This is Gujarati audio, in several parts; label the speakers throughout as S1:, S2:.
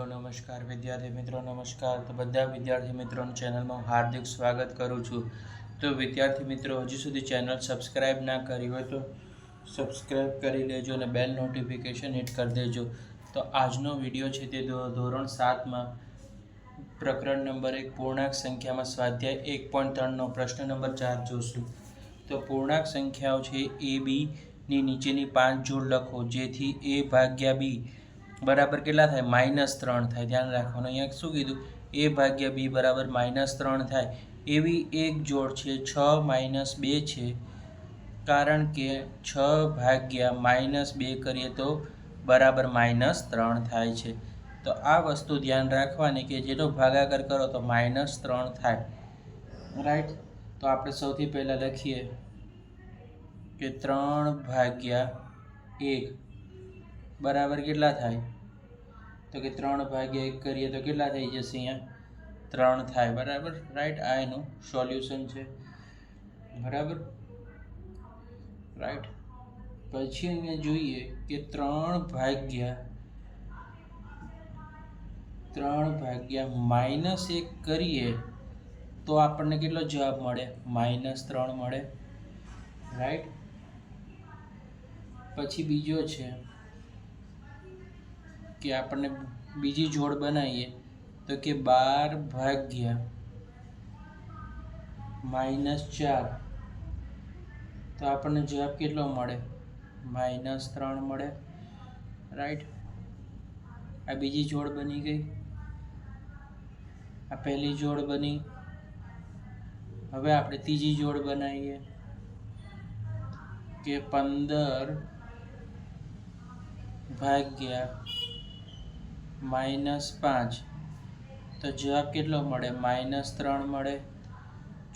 S1: हेलो नमस्कार विद्यार्थी मित्रों नमस्कार। तो बधा विद्यार्थी मित्रों चैनल में हार्दिक स्वागत करूँ छूँ। तो विद्यार्थी मित्रों हजू सुधी चैनल सब्सक्राइब ना करी हो तो सब्सक्राइब करी लेजो ने बेल नोटिफिकेशन हिट कर देजो। तो आजनो विडियो है ते धोरण 7 में प्रकरण नंबर 1 पूर्णांक संख्या में स्वाध्याय 1.3 प्रश्न नंबर 4 जोशू। तो पूर्णांक संख्याओं है ए बी नी नीचेनी 5 जोड़ लखो जेथी ए भाग्या बी बराबर केटला थाय -3 थाय। ध्यान राखवानुं अहींया शुं कीधुं ए भाग्या बी बराबर -3 थाय एवी एक जोड़ छे 6 - 2 छे कारण के 6 भाग्या -2 करीए तो बराबर -3 थाय छे। तो आ वस्तु ध्यान राखवानी के जेनो भागाकार करो तो -3 थाय। राइट। तो आपणे सौथी पहेला लखीए के 3 भाग्या 1 बराबर केटला थाय। तो कि 3 भाग्या 1 करिए तो केटला थई जशे अहींया 3 थाय। बराबर। राइट। आ एनुं सोल्यूशन छे। बराबर। राइट। पछी अहींया जोईए के 3 भाग्या -1 करिए तो आपणने केटलो जवाब मळे -3 मळे। राइट। पछी बीजो छे कि आपने बीजी जोड़ बनाईए तो कि 12 भाग्या -4 तो आपने जवाब केटलो मळे -3 मळे। राइट। आ बीजी जोड़ बनी गई। आ पहली जोड़ बनी। हवे आपणे तीजी जोड़ बनाईए कि 15 भाग्या -5 तो जवाब केटलो मळे -3 मळे।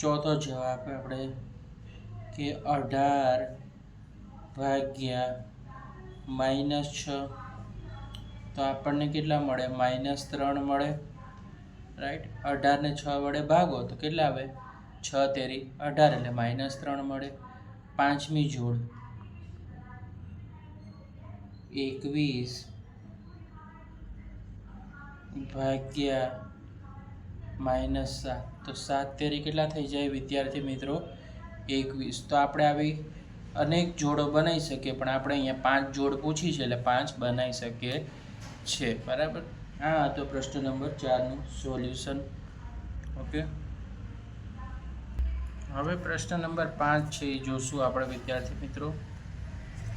S1: चौथो जवाब आपणे कि 18 भाग्या -6 तो आपणने केटला मळे -3 मळे। राइट। 18 ने 6 वडे भागो तो केटला आवे 6 तेरी 18 એટલે -3 मळे। पांचमी जोड़ 21 भाग्या -7 तो 7 तेरी केटला थई जाय विद्यार्थी मित्रों 21। तो आपणे आवी अनेक जोड़ो बनाई सकीए पण आपणे अहींया 5 जोड़ पूछी छे એટલે 5 बनाई सकीए छे। बराबर। आ हतो प्रश्न नंबर 4 નું सोल्यूशन। ओके। हवे प्रश्न नंबर 5 छे जोशुं आपणे विद्यार्थी मित्रों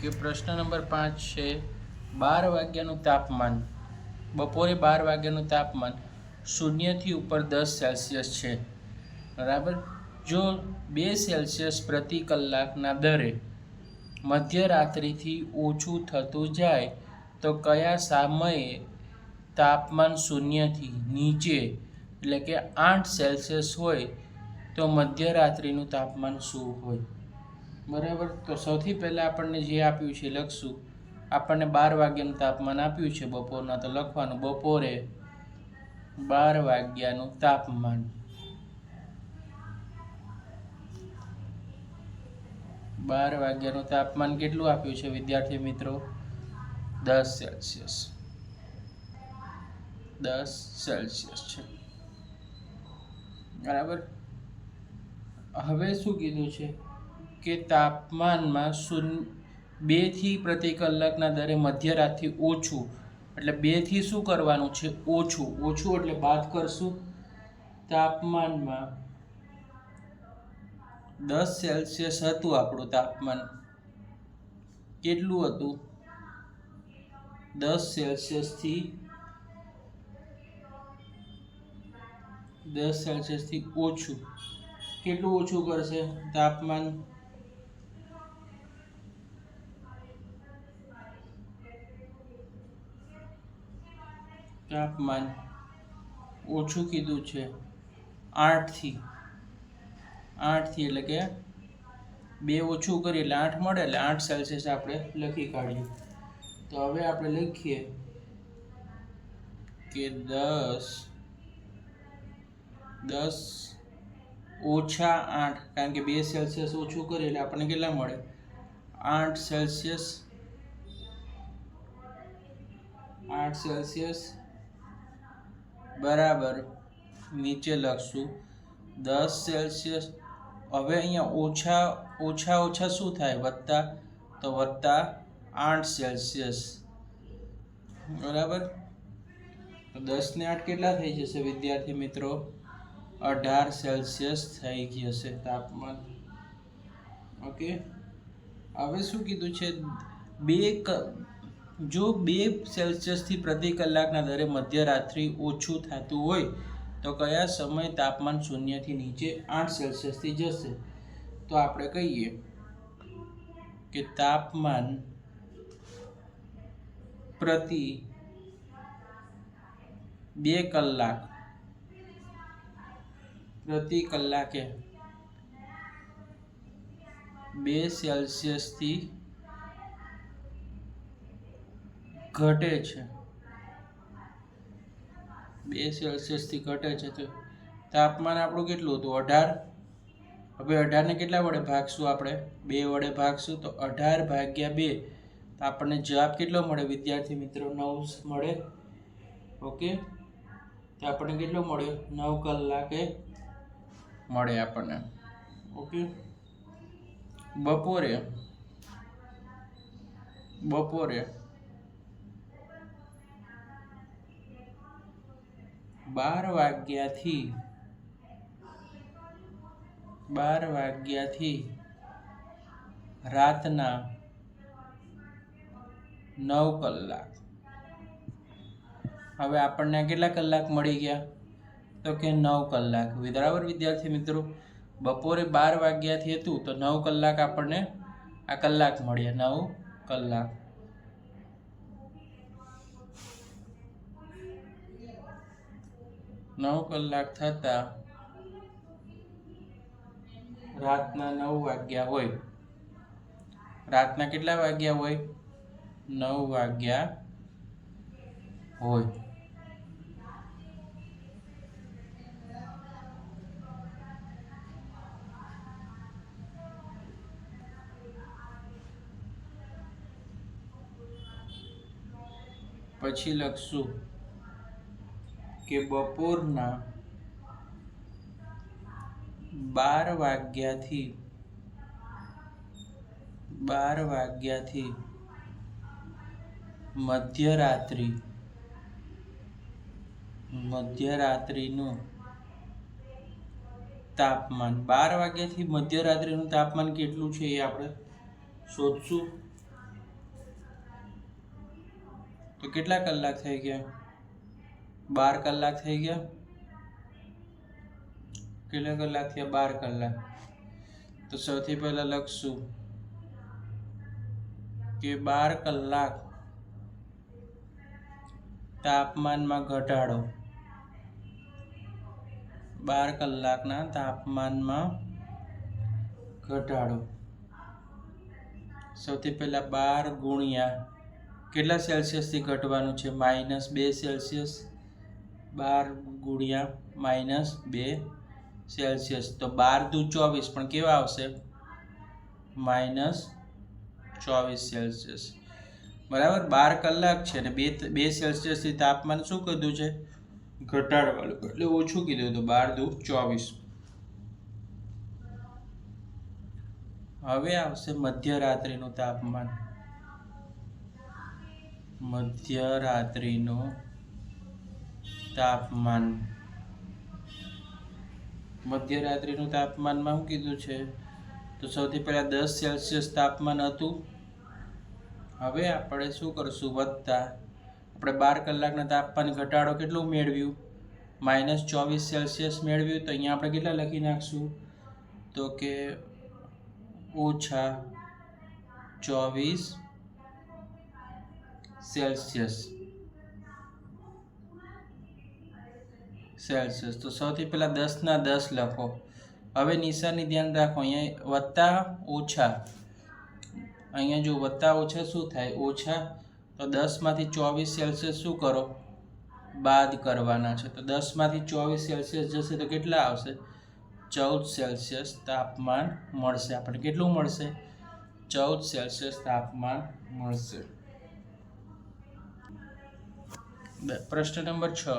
S1: कि प्रश्न नंबर 5 छे 12 वाग्यानुं तापमान बपोरे 12 वाग्यानुं तापमान 0 थी ऊपर 10 सेल्सियस छे। बराबर। जो 2 सेल्सियस प्रति कलाकना दरे मध्यरात्रिथी ओछुं थतुं जाय तो कया समये तापमान 0 थी नीचे एटले के 8 सेल्सियस होय तो मध्यरात्रिनुं तापमान शुं होय। बराबर। तो सौथी पहला आपणे जे आप्युं छे लखशुं। आपणे 12 वाग्यानुं तापमान आप्युं छे बपोरना तो लखवानुं बपोरे 12 वाग्यानुं तापमान 12 वाग्यानुं तापमान केटलुं आप्युं छे विद्यार्थी मित्रों 10 सेल्सियस। 10 सेल्सियस छे। बराबर। हवे शुं कीधुं छे के तापमान में 2 थी प्रति कलाकना दरे मध्यरातथी ओछुं एटले 2 थी शुं करवानुं छे ओछुं। ओछुं एटले बाद करशुं। तापमान में 10 सेल्सियस हतुं आपणुं तापमान केटलुं हतुं 10 सेल्सियस थी 10 सेल्सियस थी ओछुं केटलुं ओछुं करशे तापमान तापमान ओछुं कीधुं छे 8 थी एटले के 2 ओछुं करीए એટલે 8 મળે એટલે 8 સેલ્સિયસ આપણે લખી કાઢીએ। તો હવે આપણે લખીએ કે 10 ઓછા 8 કારણ કે 2 સેલ્સિયસ ઓછું કરીએ એટલે આપણને કેટલા મળે 8 સેલ્સિયસ બરાબર નીચે લખશું 10 સેલ્સિયસ. હવે અહીંયા ઓછા શું થાય? વત્તા, તો વત્તા 8 સેલ્સિયસ. બરાબર. તો 10 ને 8 કેટલા થઈ જશે વિદ્યાર્થી મિત્રો? 18 સેલ્સિયસ થઈ જશે તાપમાન. ઓકે. હવે શું કીધું છે? જો 2 સેલ્સિયસથી પ્રતિ કલાકના દરે મધ્યરાત્રિ ઓછું થતું હોય તો કયા સમય તાપમાન 0 થી નીચે 8 સેલ્સિયસથી જશે? તો આપણે કહીએ કે તાપમાન પ્રતિ 2 કલાકે 2 સેલ્સિયસથી ઘટે છે. 2 સેલ્સિયસથી ઘટે છે તો તાપમાન આપણું કેટલું હતું? 18. હવે 18 ને કેટલા વડે ભાગશું? આપણે 2 વડે ભાગશું. તો 18 ભાગ્યા 2 તો આપણને જવાબ કેટલો મળે વિદ્યાર્થી મિત્રો? 9 મળે. ઓકે. તો આપણને કેટલો મળ્યો? 9 કલાકે મળે આપણને. ઓકે. બપોરે 12 વાગ્યાથી રાતના 9 કલાક. હવે આપણને કેટલા કલાક મળી ગયા? તો કે 9 કલાક. બરાબર વિદ્યાર્થી મિત્રો. બપોરે 12 વાગ્યાથી હતું તો 9 કલાક આપણને આ કલાક મળ્યા. 9 કલાક. થતા રાતના 9 વાગ્યા હોય. રાતના કેટલા વાગ્યા હોય? 9 વાગ્યા હોય. પછી લખશું કે બપોરના 12 વાગ્યાથી મધ્યરાત્રિનું તાપમાન. 12 વાગ્યાથી મધ્યરાત્રિનું તાપમાન કેટલું છે એ આપણે શોધશું. તો કેટલા કલાક થઈ ગયા? 12 કલાક થઈ ગયા. કેટલા કલાક થયા? 12 કલાક. તો સૌથી પહેલા લખશું કે 12 કલાક તાપમાનમાં ઘટાડો. 12 કલાકના તાપમાનમાં ઘટાડો. સૌથી પહેલા 12 ગુણ્યા કેટલા સેલ્સિયસથી ઘટવાનું છે? -2 સેલ્સિયસ. 12 ગુણ્યા -2 સેલ્સિયસ. તો 12 દુ 24 પણ કેવા આવશે? -24 સેલ્સિયસ. બરાબર. 12 કલાક છે અને 2 સેલ્સિયસથી તાપમાન શું કીધું છે? ઘટાડવાનું, એટલે ઓછું કીધું. તો 12 દુ 24. હવે આવશે મધ્યરાત્રિનું તાપમાન. મધ્યરાત્રિનું તાપમાનમાં શું કીધું છે? તો સૌથી પહેલા 10 સેલ્સિયસ તાપમાન હતું. હવે આપણે શું કરશું? વત્તા. આપણે 12 કલાકના તાપમાન ઘટાડો કેટલું મેળવ્યું? -24 સેલ્સિયસ મેળવ્યું. તો અહીંયા આપણે કેટલા લખી નાખશું? તો કે -24 સેલ્સિયસ. તો સૌથી પહેલા 10 ના 10 લખો. હવે નિશાની ધ્યાન રાખો. અહીંયા વત્તા ઓછા. અહીંયા જો વત્તા ઓછા શું થાય? ઓછા. તો 10 માંથી 24 સેલ્સિયસ શું કરો? બાદ કરવાના છે. તો 10 માંથી 24 સેલ્સિયસ જશે તો કેટલા આવશે? 14 સેલ્સિયસ તાપમાન મળશે આપણને. કેટલું મળશે? 14 સેલ્સિયસ તાપમાન મળશે. પ્રશ્ન નંબર 6.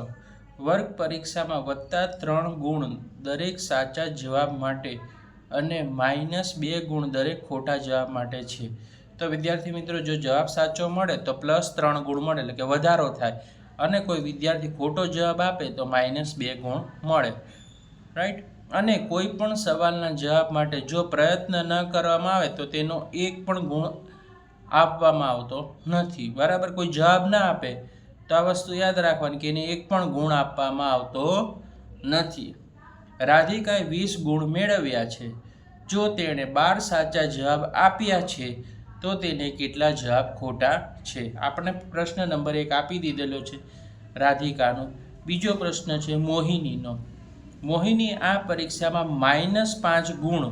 S1: વર્ગ પરીક્ષામાં +3 ગુણ દરેક સાચા જવાબ માટે અને -2 ગુણ દરેક ખોટા જવાબ માટે છે. તો વિદ્યાર્થી મિત્રો, જો જવાબ સાચો મળે તો +3 ગુણ મળે, એટલે કે વધારો થાય, અને કોઈ વિદ્યાર્થી ખોટો જવાબ આપે તો -2 ગુણ મળે. રાઈટ. અને કોઈ પણ સવાલના જવાબ માટે જો પ્રયત્ન ન કરવામાં આવે તો તેનો 1 પણ ગુણ આપવામાં આવતો નથી. બરાબર. કોઈ જવાબ ના આપે તો આ વસ્તુ યાદ રાખવાની કે એને 1 પણ ગુણ આપવામાં આવતો નથી. રાધિકાએ 20 ગુણ મેળવ્યા છે. જો તેણે 12 સાચા જવાબ આપ્યા છે તો તેને કેટલા જવાબ ખોટા છે? આપણે પ્રશ્ન નંબર 1 આપી દીધેલો છે રાધિકાનો. બીજો પ્રશ્ન છે મોહિનીનો. મોહિની આ પરીક્ષામાં -5 ગુણ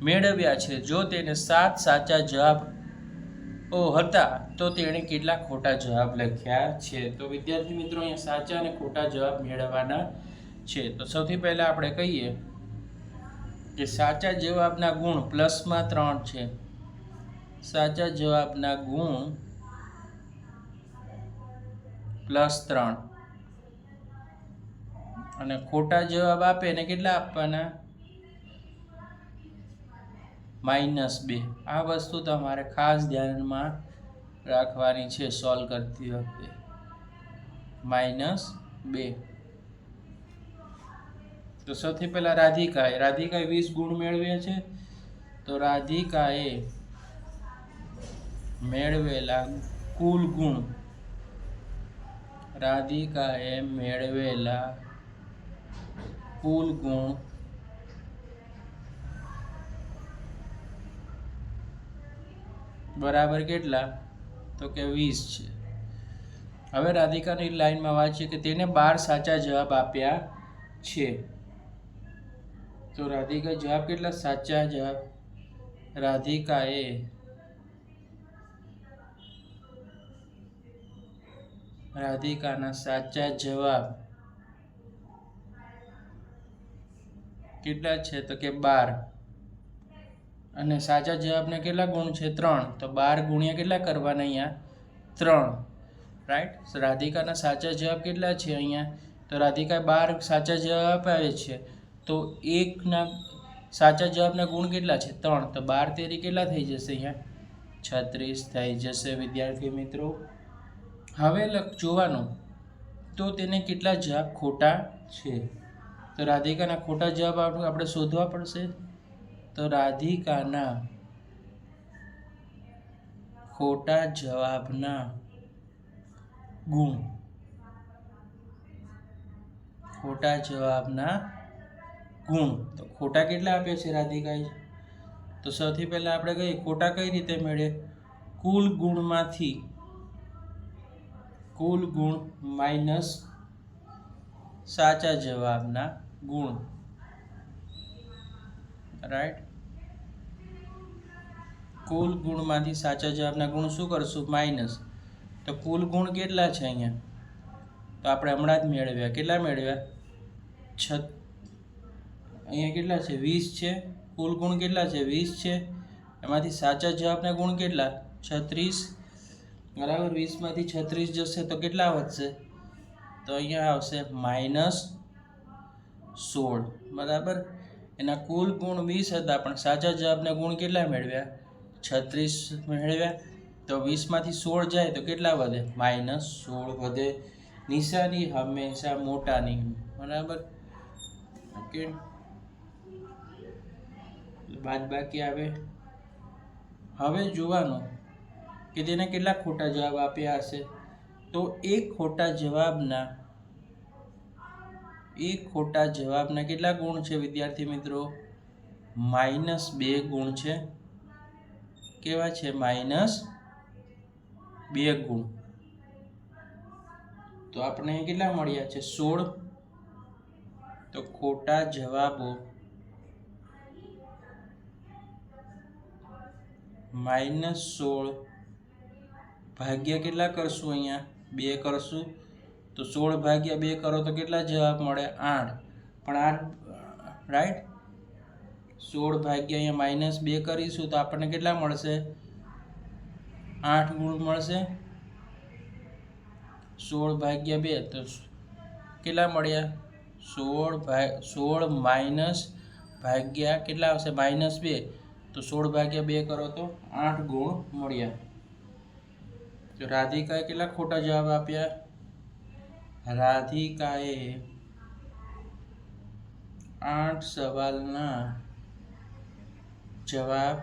S1: મેળવ્યા છે. જો તેને 7 સાચા જવાબ હતા તો તેણે કેટલા ખોટા જવાબ લખ્યા છે? તો વિદ્યાર્થી મિત્રો, અહીંયા સાચા અને ખોટા જવાબ મેળવવાના છે. તો સૌથી પહેલા આપણે કહીએ કે સાચા જવાબના ગુણ +3 છે. સાચા જવાબના ગુણ +3 અને ખોટા જવાબ આપે એને કેટલા આપવાના? -2. આ વસ્તુ તમારે ખાસ ધ્યાનમાં રાખવાની છે સોલ્વ કરતી વખતે. -2. તો સૌથી પહેલા રાધિકાએ 20 ગુણ મેળવ્યા છે. તો રાધિકાએ મેળવેલા કુલ ગુણ, બરાબર કેટલા? તો કે 20 છે. હવે રાધિકાની લાઈનમાં વાંચીએ કે તેને 12 સાચા જવાબ આપ્યા છે. તો રાધિકા જવાબ કેટલા સાચા જવાબ? રાધિકાએ રાધિકાના સાચા જવાબ કેટલા છે? તો કે 12. અને સાચા જવાબને કેટલા ગુણ છે? 3. તો 12 ગુણ્યા કેટલા કરવાના? અહીંયા 3. રાઈટ. રાધિકાના સાચા જવાબ કેટલા છે અહીંયા? તો રાધિકાએ 12 સાચા જવાબ આપ્યા છે. તો 1 સાચા જવાબના ગુણ કેટલા છે? 3. તો 12 તેરી કેટલા થઈ જશે? અહીંયા 36 થઈ જશે વિદ્યાર્થી મિત્રો. હવે જોવાનું તો તેને કેટલા જવાબ ખોટા છે. તો રાધિકાના ખોટા જવાબ આપણે શોધવા પડશે. તો રાધિકાના ખોટા જવાબના ગુણ, તો ખોટા કેટલા આપ્યા છે રાધિકાએ? તો સૌથી પહેલા આપણે કહીએ ખોટા કઈ રીતે મળે? કુલ ગુણ માઇનસ સાચા જવાબના ગુણ. રાઈટ. કુલ ગુણમાંથી સાચા જવાબના ગુણ શું કરશું? માઇનસ. તો કુલ ગુણ કેટલા છે અહીંયા? તો આપણે હમણાં જ મેળવ્યા. કેટલા મેળવ્યા? અહીંયા કેટલા છે? 20 છે. કુલ ગુણ કેટલા છે? 20 છે. એમાંથી સાચા જવાબના ગુણ કેટલા? 36. બરાબર. 20 માંથી 36 જશે તો કેટલા વધશે? તો અહીંયા આવશે -16. બરાબર. એના કુલ ગુણ 20 હતા પણ સાચા જવાબના ગુણ કેટલા મેળવ્યા? 36 મેળવ્યા. તો 20 માંથી 16 જાય તો કેટલા વધે? -16 વધે. નિશાની હંમેશા મોટાની. બરાબર. ઓકે. બાદબાકી આવે. હવે જોવાનું કે તેને કેટલા ખોટા જવાબ આપ્યા હશે. તો એક ખોટા જવાબના કેટલા ગુણ છે વિદ્યાર્થી મિત્રો? -2 ગુણ છે. કેવા છે? -2 ગુણ. તો આપણે કેટલા મળ્યા છે? 16. તો ખોટા જવાબો -16 ભાગ્યા કેટલા કરશું? અહીંયા 2 કરશું. તો 16 ભાગ્યા 2 કરો તો કેટલા જવાબ મળે? 8. પણ 8 રાઈટ. 16 ભાગ્યા અહીંયા -2 કરીશું તો આપણને કેટલા મળશે? 8 ગુણ મળશે. 16 ભાગ્યા 2 તો કેટલા મળ્યા? 16 માઇનસ ભાગ્યા કેટલા આવશે? -2. તો 16 ભાગ્યા 2 કરો તો 8 ગુણ મળ્યા. તો રાધિકાએ કેટલા ખોટા જવાબ આપ્યા? રાધિકાએ 8 સવાલના જવાબ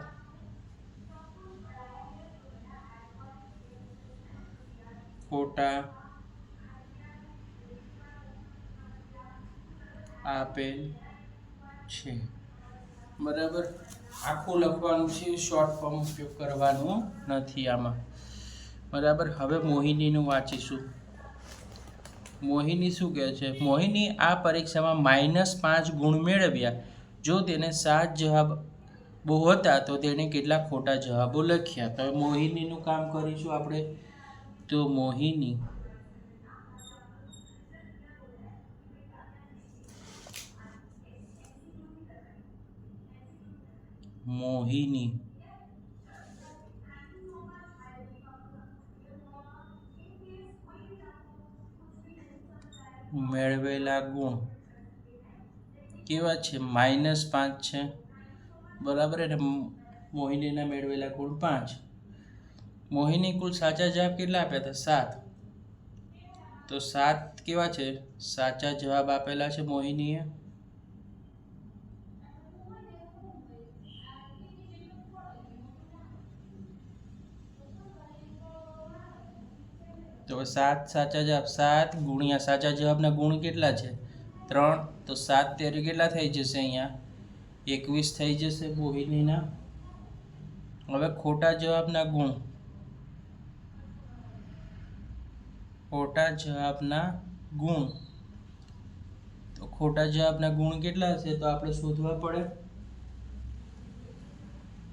S1: ખોટા આપેલ છે. બરાબર, આખું લખવાનું છે, શોર્ટ ફોર્મ ઉપયોગ કરવાનું નથી આમાં. બરાબર, હવે મોહિનીનું વાંચીશું. મોહિની શું કહે છે? મોહિની આ પરીક્ષામાં -5 ગુણ મેળવ્યા. જો તેને 7 જવાબો હતા તો તેણે કેટલા ખોટા જવાબો લખ્યા? તો મોહિનીનું કામ કરીશું આપણે. તો મોહિની મેળવેલા ગુણ કેવા છે? -5 છે. બરાબર, એટલે મોહિનીના મેળવેલા ગુણ 5. મોહિની કુલ સાચા જવાબ કેટલા આપ્યા હતા? 7. તો 7 કેવા છે? સાચા જવાબ આપેલા છે મોહિનીએ. તો 7 સાચા જવાબ. 7 ગુણ્યા સાચા જવાબના ગુણ કેટલા છે? 3. તો 7 તેરી કેટલા થઈ જશે? અહીંયા 21 થઈ જશે મોહિનીના. હવે ખોટા જવાબના ગુણ. તો ખોટા જવાબના ગુણ કેટલા હશે? તો આપણે શોધવા પડે.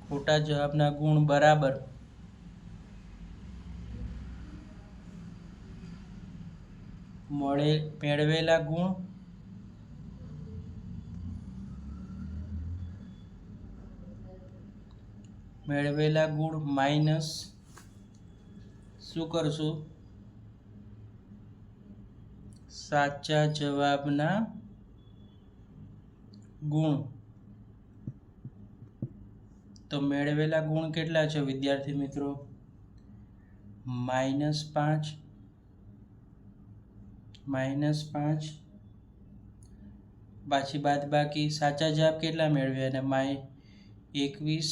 S1: ખોટા જવાબના ગુણ બરાબર મેળવેલા ગુણ માઇનસ શું કરશું? સાચા જવાબના ગુણ. તો મેળવેલા ગુણ કેટલા છે વિદ્યાર્થી મિત્રો? -5. પાછી બાદબાકી સાચા જવાબ કેટલા મેળવ્યા? અને -21.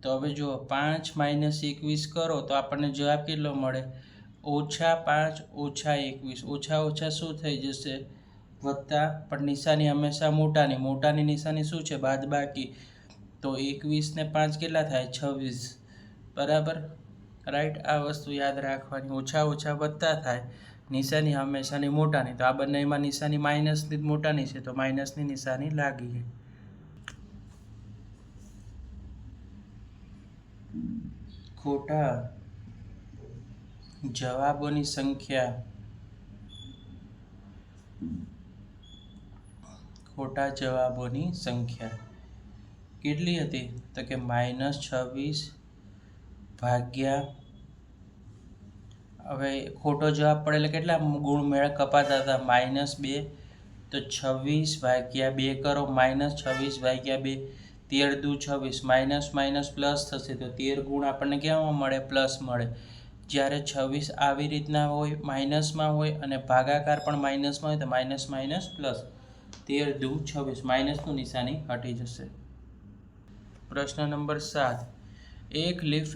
S1: તો હવે જો 5 - 21 કરો તો આપણને જવાબ કેટલો મળે? -5 - 21. ઓછા ઓછા શું થઈ જશે? વત્તા. પણ નિશાની હંમેશા મોટાની નિશાની શું છે? બાદબાકી. તો 21 ને 5 કેટલા થાય? 26. બરાબર, રાઈટ. આ વસ્તુ યાદ રાખવાની. ઓછા ઓછા વત્તા થાય, નિશાની હંમેશાની મોટાની. તો આ બંનેમાં નિશાની માઇનસની મોટાની છે, તો માઇનસની નિશાની લાગી ગઈ. ખોટા જવાબોની સંખ્યા કેટલી હતી? તો કે -26 ભાગ્યા. હવે ખોટો જવાબ પડે એટલે કેટલા ગુણ કપાતા હતા? -2. તો 26 ભાગ્યા 2 કરો. -26 ભાગ્યા 2. 13 દુ 26. માઇનસ માઇનસ પ્લસ થશે, તો 13 ગુણ આપણને કેવામાં મળે? પ્લસ મળે. જ્યારે 26 આવી રીતના હોય, માઇનસમાં હોય, અને ભાગાકાર પણ માઇનસમાં હોય, તો માઇનસ માઇનસ પ્લસ. 13 દુ 26. માઇનસનું નિશાની હટી જશે. પ્રશ્ન નંબર 7. એક લિફ્ટ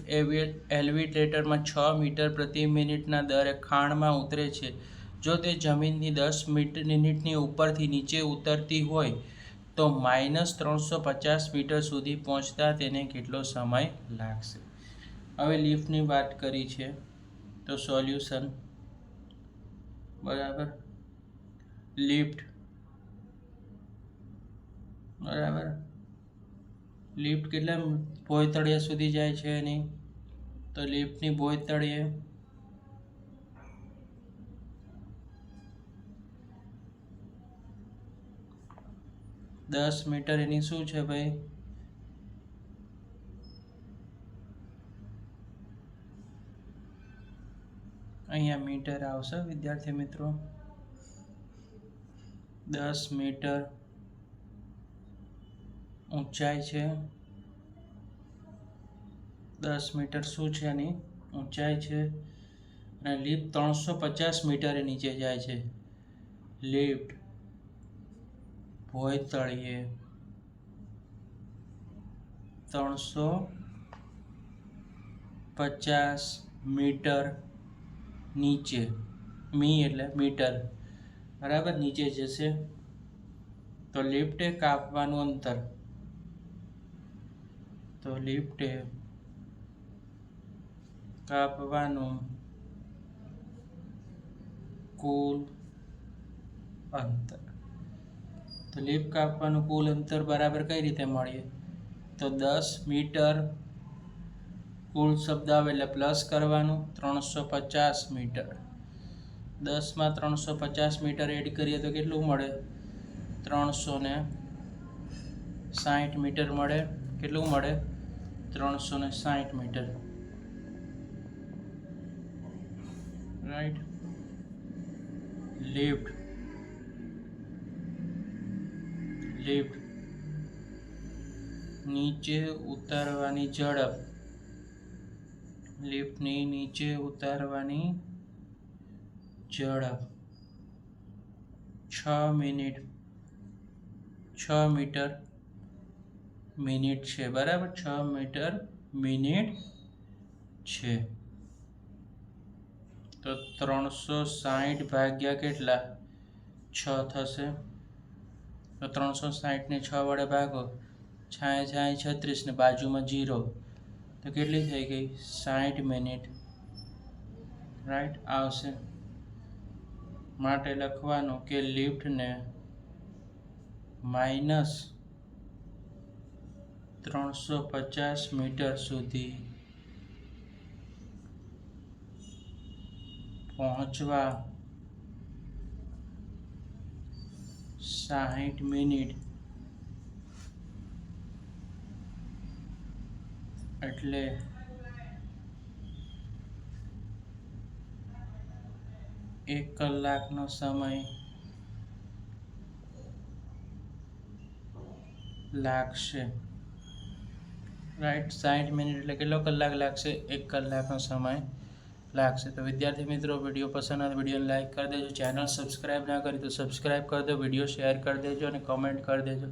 S1: એલિવેટરમાં 6 મીટર પ્રતિ મિનિટના દરે ખાણમાં ઉતરે છે. જો તે જમીનની 10 મિનિટની ઉપરથી નીચે ઉતરતી હોય તો -350 મીટર સુધી પહોંચતા તેને કેટલો સમય લાગશે? હવે લિફ્ટની વાત કરી છે, તો સોલ્યુશન. બરાબર, લિફ્ટ. બરાબર, લિફ્ટ કેટલા ભોયતળિયા સુધી જાય છે એની? તો લિફ્ટની ભોયતળિયે 10 મીટર એની શું છે ભાઈ? અહીંયા મીટર આવશે વિદ્યાર્થી મિત્રો. 10 મીટર ઊંચાઈ છે, 10 મીટર શું છે એની ઊંચાઈ છે, અને લિફ્ટ 350 મીટરે નીચે જાય છે. લિફ્ટ ભોંય તળિયે 350 મીટર નીચે, મી એટલે મીટર, બરાબર, નીચે જશે. તો લિફ્ટે કાપવાનું અંતર, તો લિફ્ટે કાપવાનું કુલ અંતર. તો લિફ્ટ કાપવાનું કુલ અંતર બરાબર કઈ રીતે મળીએ? તો 10 મીટર, કુલ શબ્દ આવે એટલે પ્લસ કરવાનું, 350 મીટર. 10 માં 350 મીટર એડ કરીએ તો કેટલું મળે? 360 મીટર મળે. કેટલું મળે? 360 મીટર. રાઈટ. લિફ્ટ નીચે ઉતારવાની ઝડપ, લિફ્ટની નીચે ઉતારવાની ઝડપ 6 મીટર મિનિટ છે, બરાબર, 6 મીટર મિનિટ છે. તો 360 ભાગ્યા કેટલા? 6 થશે. તો 360 ને 6 વડે ભાગો, 6 36 ને બાજુમાં 0, તો કેટલી થઈ ગઈ? 60 મિનિટ. રાઈટ આવશે. માટે લખવાનું કે લિફ્ટને -350 મીટર સુધી પહોંચવા 60 મિનિટ એટલે 1 કલાકનો સમય લાગશે. રાઈટ, 60 મિનિટ એટલે કેટલો કલાક લાગશે? 1 કલાકનો સમય લાગશે. તો વિદ્યાર્થી મિત્રો, વિડીયો પસંદ આવે તો વિડીયોને લાઈક કરી દેજો. ચેનલ સબસ્ક્રાઈબ ના કરી તો સબસ્ક્રાઈબ કરી દો. વિડીયો શેર કરી દેજો અને કમેન્ટ કરી દેજો.